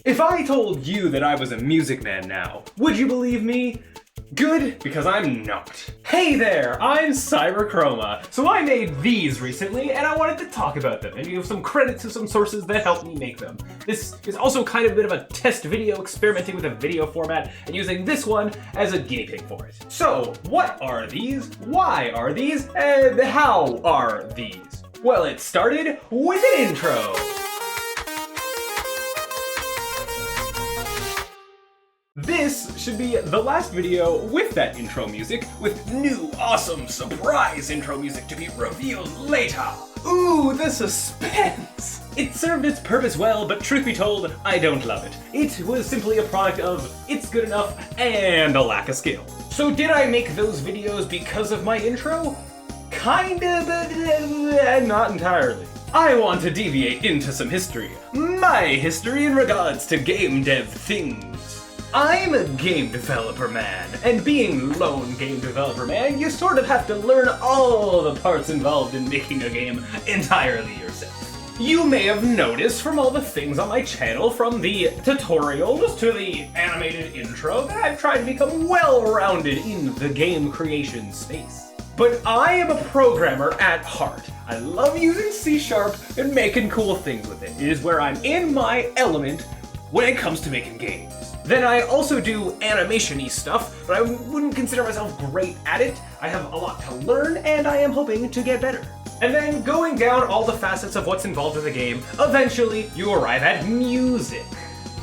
If I told you that I was a music man now, would you believe me? Good, because I'm not. Hey there, I'm Cyber Chroma. So I made these recently, and I wanted to talk about them, and give some credit to some sources that helped me make them. This is also kind of a bit of a test video, experimenting with a video format, and using this one as a guinea pig for it. So, what are these? Why are these? And how are these? Well, it started with an intro. This should be the last video with that intro music, with new awesome surprise intro music to be revealed later. Ooh, the suspense! It served its purpose well, but truth be told, I don't love it. It was simply a product of it's good enough and a lack of skill. So did I make those videos because of my intro? Kinda, but not entirely. I want to deviate into some history. My history in regards to game dev things. I'm a game developer man, and being lone game developer man, you sort of have to learn all the parts involved in making a game entirely yourself. You may have noticed from all the things on my channel, from the tutorials to the animated intro, that I've tried to become well-rounded in the game creation space. But I am a programmer at heart. I love using C# and making cool things with it. It is where I'm in my element when it comes to making games. Then I also do animation-y stuff, but I wouldn't consider myself great at it. I have a lot to learn, and I am hoping to get better. And then going down all the facets of what's involved in the game, eventually you arrive at music.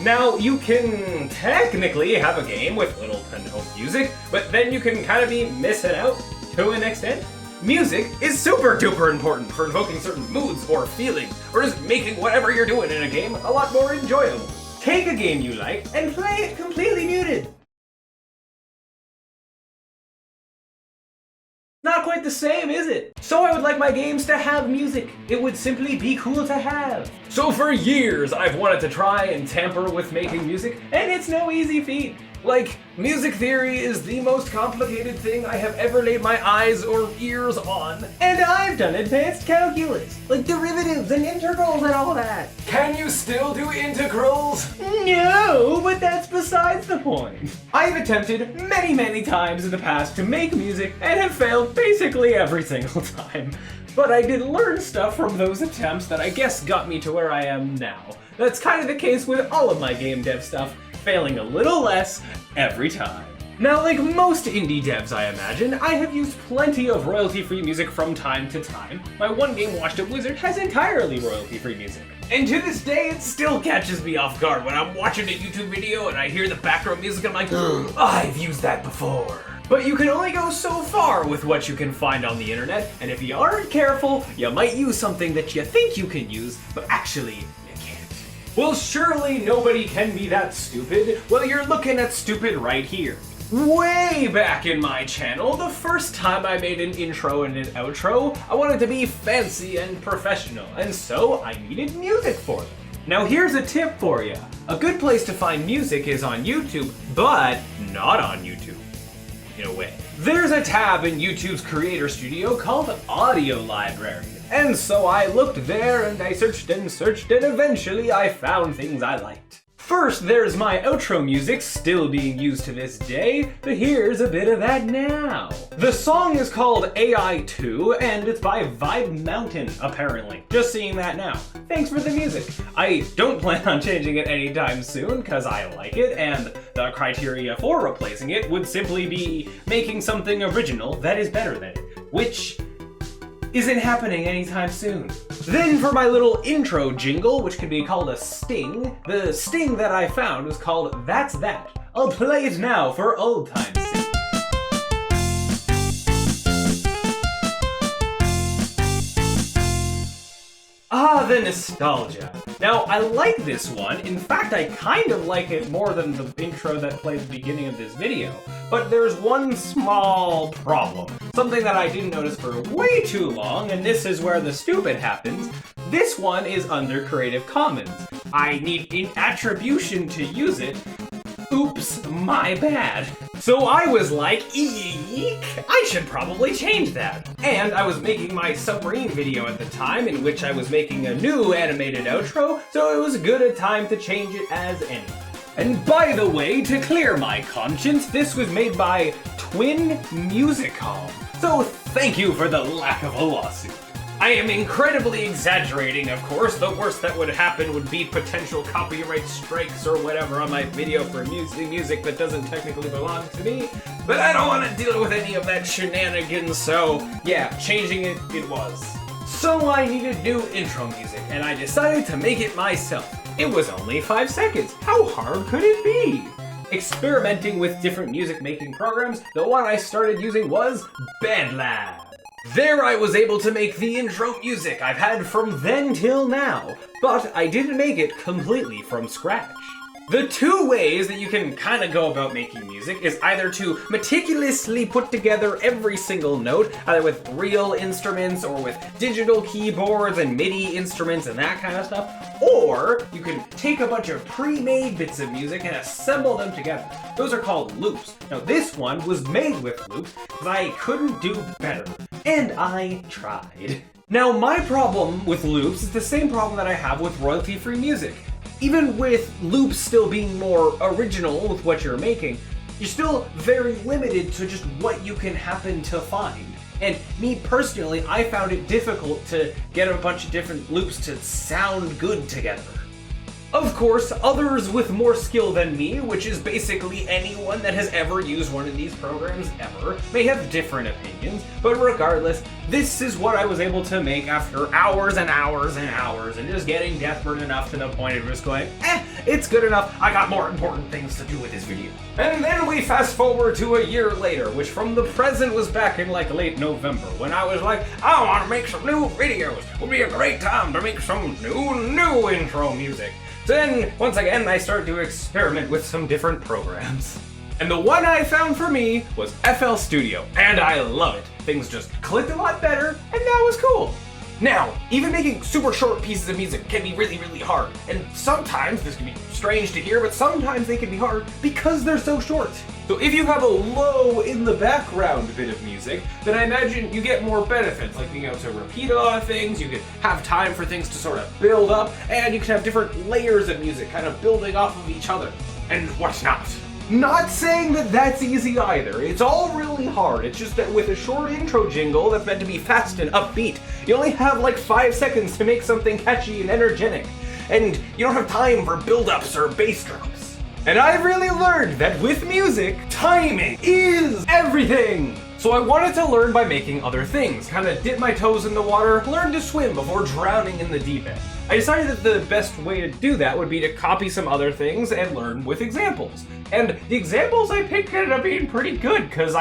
Now, you can technically have a game with little to no music, but then you can kind of be missing out to an extent. Music is super duper important for invoking certain moods or feelings, or just making whatever you're doing in a game a lot more enjoyable. Take a game you like and play it completely muted. Not quite the same, is it? So I would like my games to have music. It would simply be cool to have. So for years, I've wanted to try and tamper with making music, and it's no easy feat. Like, music theory is the most complicated thing I have ever laid my eyes or ears on. And I've done advanced calculus, like derivatives and integrals and all that. Can you still do integrals? No, but that's besides the point. I've attempted many times in the past to make music and have failed basically every single time. But I did learn stuff from those attempts that I guess got me to where I am now. That's kind of the case with all of my game dev stuff, failing a little less every time. Now, like most indie devs, I imagine, I have used plenty of royalty-free music from time to time. My one game, Washed Up Wizard, has entirely royalty-free music. And to this day, it still catches me off guard when I'm watching a YouTube video and I hear the background music and I'm like, I've used that before. But you can only go so far with what you can find on the internet, and if you aren't careful, you might use something that you think you can use, but actually, well, surely nobody can be that stupid. Well, you're looking at stupid right here. Way back in my channel, the first time I made an intro and an outro, I wanted to be fancy and professional, and so I needed music for them. Now here's a tip for you. A good place to find music is on YouTube, but not on YouTube, in a way. There's a tab in YouTube's Creator Studio called Audio Library. And so I looked there and I searched and eventually I found things I liked. First, there's my outro music, still being used to this day, but here's a bit of that now. The song is called AI2, and it's by Vibe Mountain, apparently. Just seeing that now. Thanks for the music. I don't plan on changing it anytime soon, because I like it, and the criteria for replacing it would simply be making something original that is better than it, which isn't happening anytime soon. Then for my little intro jingle, which can be called a sting, the sting that I found was called That's That. I'll play it now for old time's sake. Ah, the nostalgia. Now, I like this one. In fact, I kind of like it more than the intro that played at the beginning of this video. But there's one small problem. Something that I didn't notice for way too long, and this is where the stupid happens. This one is under Creative Commons. I need an attribution to use it, Oops, my bad. So I was like, eek, I should probably change that. And I was making my submarine video at the time, in which I was making a new animated outro, so it was good a time to change it as any. And by the way, to clear my conscience, this was made by Twin Musicom. So thank you for the lack of a lawsuit. I am incredibly exaggerating, of course. The worst that would happen would be potential copyright strikes or whatever on my video for music that doesn't technically belong to me. But I don't want to deal with any of that shenanigans, so yeah, changing it was. So I needed new intro music, and I decided to make it myself. It was only 5 seconds. How hard could it be? Experimenting with different music making programs, the one I started using was BandLab. There I was able to make the intro music I've had from then till now, but I didn't make it completely from scratch. The two ways that you can kind of go about making music is either to meticulously put together every single note, either with real instruments or with digital keyboards and MIDI instruments and that kind of stuff, or you can take a bunch of pre-made bits of music and assemble them together. Those are called loops. Now this one was made with loops because I couldn't do better, and I tried. Now my problem with loops is the same problem that I have with royalty-free music. Even with loops still being more original with what you're making, you're still very limited to just what you can happen to find. And me personally, I found it difficult to get a bunch of different loops to sound good together. Of course, others with more skill than me, which is basically anyone that has ever used one of these programs ever, may have different opinions, but regardless, this is what I was able to make after hours and hours and hours, and just getting desperate enough to the point of just going, it's good enough, I got more important things to do with this video. And then we fast forward to a year later, which from the present was back in like late November, when I was like, I want to make some new videos, it would be a great time to make some new intro music. Then, once again, I started to experiment with some different programs. And the one I found for me was FL Studio, and I love it. Things just clicked a lot better, and that was cool. Now, even making super short pieces of music can be really, really hard. And sometimes, this can be strange to hear, but sometimes they can be hard because they're so short. So if you have a low in the background bit of music, then I imagine you get more benefits, like being able to repeat a lot of things, you can have time for things to sort of build up, and you can have different layers of music kind of building off of each other, and whatnot. Not saying that that's easy either. It's all really hard. It's just that with a short intro jingle that's meant to be fast and upbeat, you only have like 5 seconds to make something catchy and energetic, and you don't have time for build-ups or bass drops. And I've really learned that with music, timing is everything! So I wanted to learn by making other things, kind of dip my toes in the water, learn to swim before drowning in the deep end. I decided that the best way to do that would be to copy some other things and learn with examples. And the examples I picked ended up being pretty good, because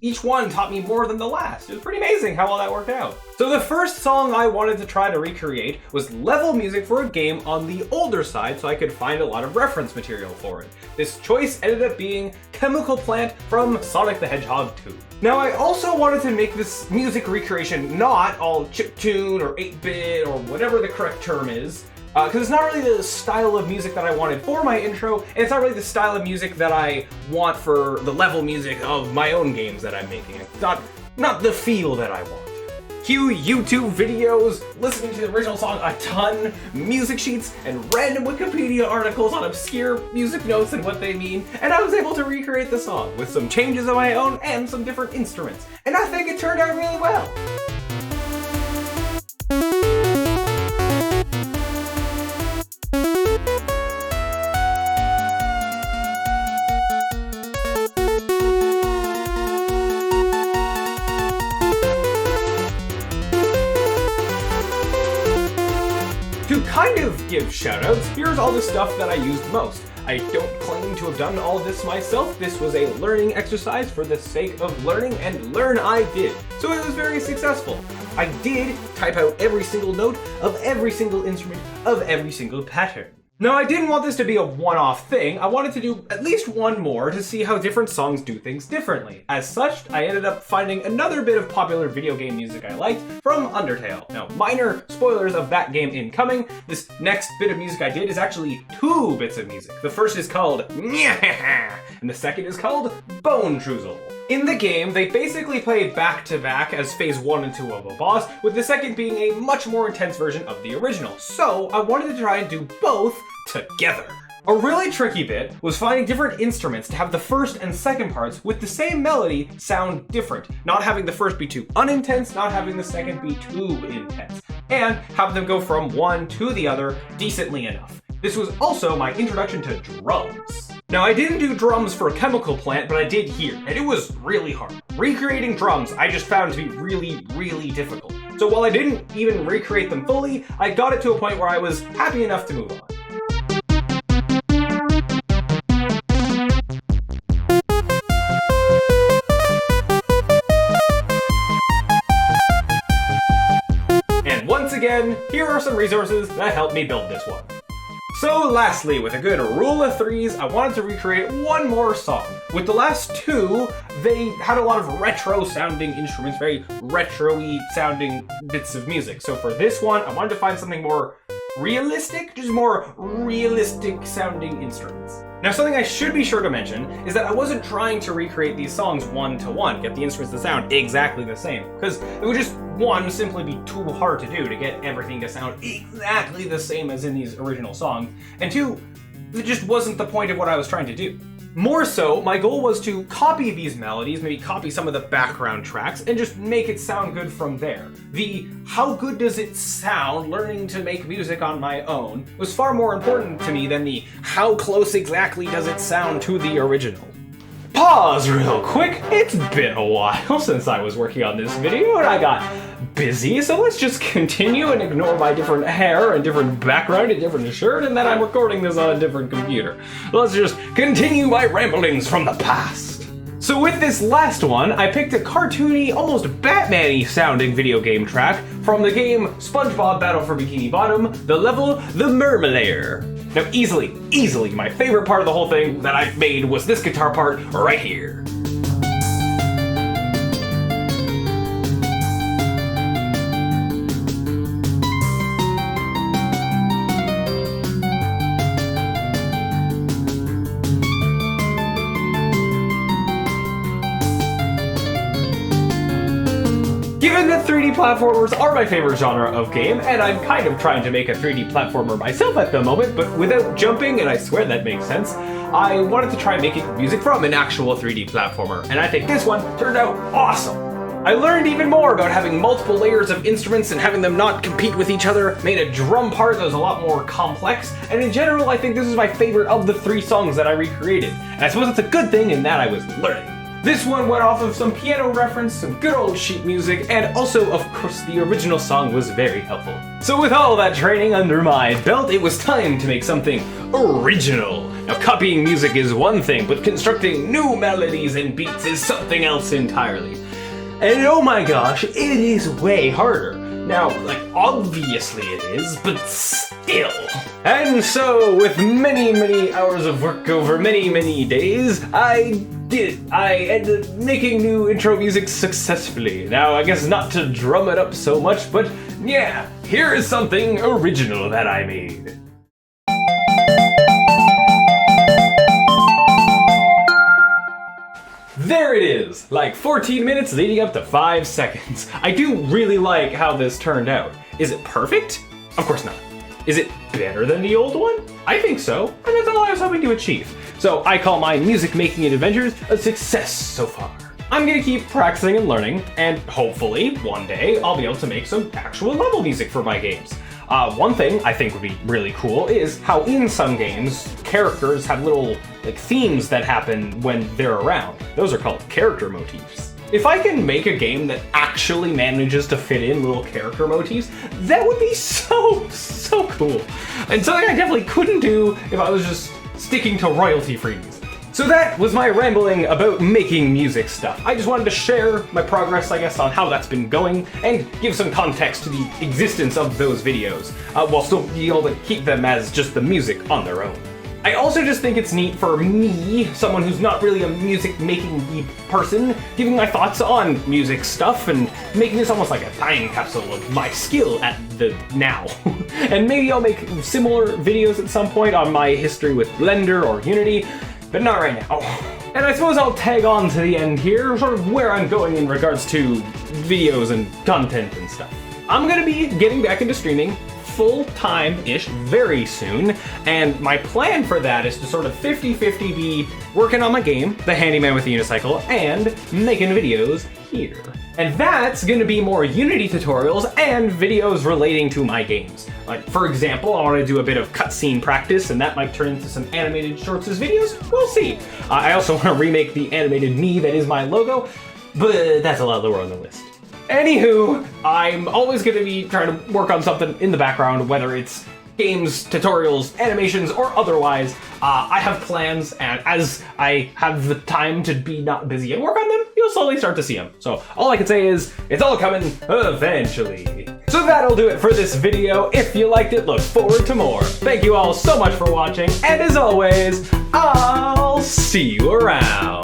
each one taught me more than the last. It was pretty amazing how well that worked out. So the first song I wanted to try to recreate was level music for a game on the older side, so I could find a lot of reference material for it. This choice ended up being Chemical Plant from Sonic the Hedgehog 2. Now I also wanted to make this music recreation not all chiptune or 8-bit or whatever the correct term is, because it's not really the style of music that I wanted for my intro, and it's not really the style of music that I want for the level music of my own games that I'm making. It's not the feel that I want. Cue YouTube videos, listening to the original song a ton, music sheets, and random Wikipedia articles on obscure music notes and what they mean, and I was able to recreate the song with some changes of my own and some different instruments, and I think it turned out really well. To kind of give shoutouts, here's all the stuff that I used most. I don't claim to have done all of this myself. This was a learning exercise for the sake of learning, and learn I did. So it was very successful. I did type out every single note of every single instrument of every single pattern. Now, I didn't want this to be a one-off thing. I wanted to do at least one more to see how different songs do things differently. As such, I ended up finding another bit of popular video game music I liked from Undertale. Now, minor spoilers of that game incoming. This next bit of music I did is actually 2 bits of music. The first is called Nyahaha, and the second is called Bone Truzzle. In the game, they basically play back-to-back as phase 1 and 2 of a boss, with the second being a much more intense version of the original. So, I wanted to try and do both together. A really tricky bit was finding different instruments to have the first and second parts with the same melody sound different. Not having the first be too unintense, not having the second be too intense, and have them go from one to the other decently enough. This was also my introduction to drums. Now, I didn't do drums for Chemical Plant, but I did here, and it was really hard. Recreating drums I just found to be really, really difficult. So while I didn't even recreate them fully, I got it to a point where I was happy enough to move on. And once again, here are some resources that helped me build this one. So lastly, with a good rule of 3s, I wanted to recreate one more song. With the last 2, they had a lot of retro sounding instruments, very retro-y sounding bits of music. So for this one, I wanted to find something more realistic, just more realistic sounding instruments. Now, something I should be sure to mention is that I wasn't trying to recreate these songs one-to-one, get the instruments to sound exactly the same, because it would just, 1, simply be too hard to do to get everything to sound exactly the same as in these original songs, and 2, it just wasn't the point of what I was trying to do. More so, my goal was to copy these melodies, maybe copy some of the background tracks, and just make it sound good from there. The how good does it sound learning to make music on my own was far more important to me than the how close exactly does it sound to the original. Pause real quick, it's been a while since I was working on this video and I got busy, so let's just continue and ignore my different hair and different background and different shirt, and then I'm recording this on a different computer. Let's just continue my ramblings from the past. So with this last one, I picked a cartoony, almost Batman-y sounding video game track from the game SpongeBob Battle for Bikini Bottom, the level The Mermalair. Now easily, my favorite part of the whole thing that I've made was this guitar part right here. Given that 3D platformers are my favorite genre of game, and I'm kind of trying to make a 3D platformer myself at the moment, but without jumping, and I swear that makes sense, I wanted to try making music from an actual 3D platformer, and I think this one turned out awesome. I learned even more about having multiple layers of instruments and having them not compete with each other, made a drum part that was a lot more complex, and in general I think this is my favorite of the 3 songs that I recreated, and I suppose it's a good thing in that I was learning. This one went off of some piano reference, some good old sheet music, and also, of course, the original song was very helpful. So with all that training under my belt, it was time to make something original. Now, copying music is one thing, but constructing new melodies and beats is something else entirely. And oh my gosh, it is way harder. Now, obviously it is, but still. And so, with many hours of work over many days, I did it. I ended up making new intro music successfully. Now, I guess not to drum it up so much, but yeah, here is something original that I made. There it is, like 14 minutes leading up to 5 seconds. I do really like how this turned out. Is it perfect? Of course not. Is it better than the old one? I think so, and that's all I was hoping to achieve. So I call my music making adventures a success so far. I'm gonna keep practicing and learning, and hopefully, one day, I'll be able to make some actual level music for my games. One thing I think would be really cool is how in some games, characters have little themes that happen when they're around. Those are called character motifs. If I can make a game that actually manages to fit in little character motifs, that would be so cool. And something I definitely couldn't do if I was just sticking to royalty freeze. So that was my rambling about making music stuff. I just wanted to share my progress, I guess, on how that's been going, and give some context to the existence of those videos, while still being able to keep them as just the music on their own. I also just think it's neat for me, someone who's not really a music-making person, giving my thoughts on music stuff and making this almost like a time capsule of my skill at the now. And maybe I'll make similar videos at some point on my history with Blender or Unity, but not right now. And I suppose I'll tag on to the end here, sort of where I'm going in regards to videos and content and stuff. I'm gonna be getting back into streaming full-time-ish very soon, and my plan for that is to sort of 50-50 be working on my game, The Handyman with the Unicycle, and making videos here. And that's gonna be more Unity tutorials and videos relating to my games. Like, for example, I wanna do a bit of cutscene practice, and that might turn into some animated shorts as videos, we'll see. I also wanna remake the animated me that is my logo, but that's a lot lower on the list. Anywho, I'm always gonna be trying to work on something in the background, whether it's games, tutorials, animations, or otherwise. I have plans, and as I have the time to be not busy and work on them, you'll slowly start to see them. So all I can say is, it's all coming eventually. So that'll do it for this video. If you liked it, look forward to more. Thank you all so much for watching, and as always, I'll see you around.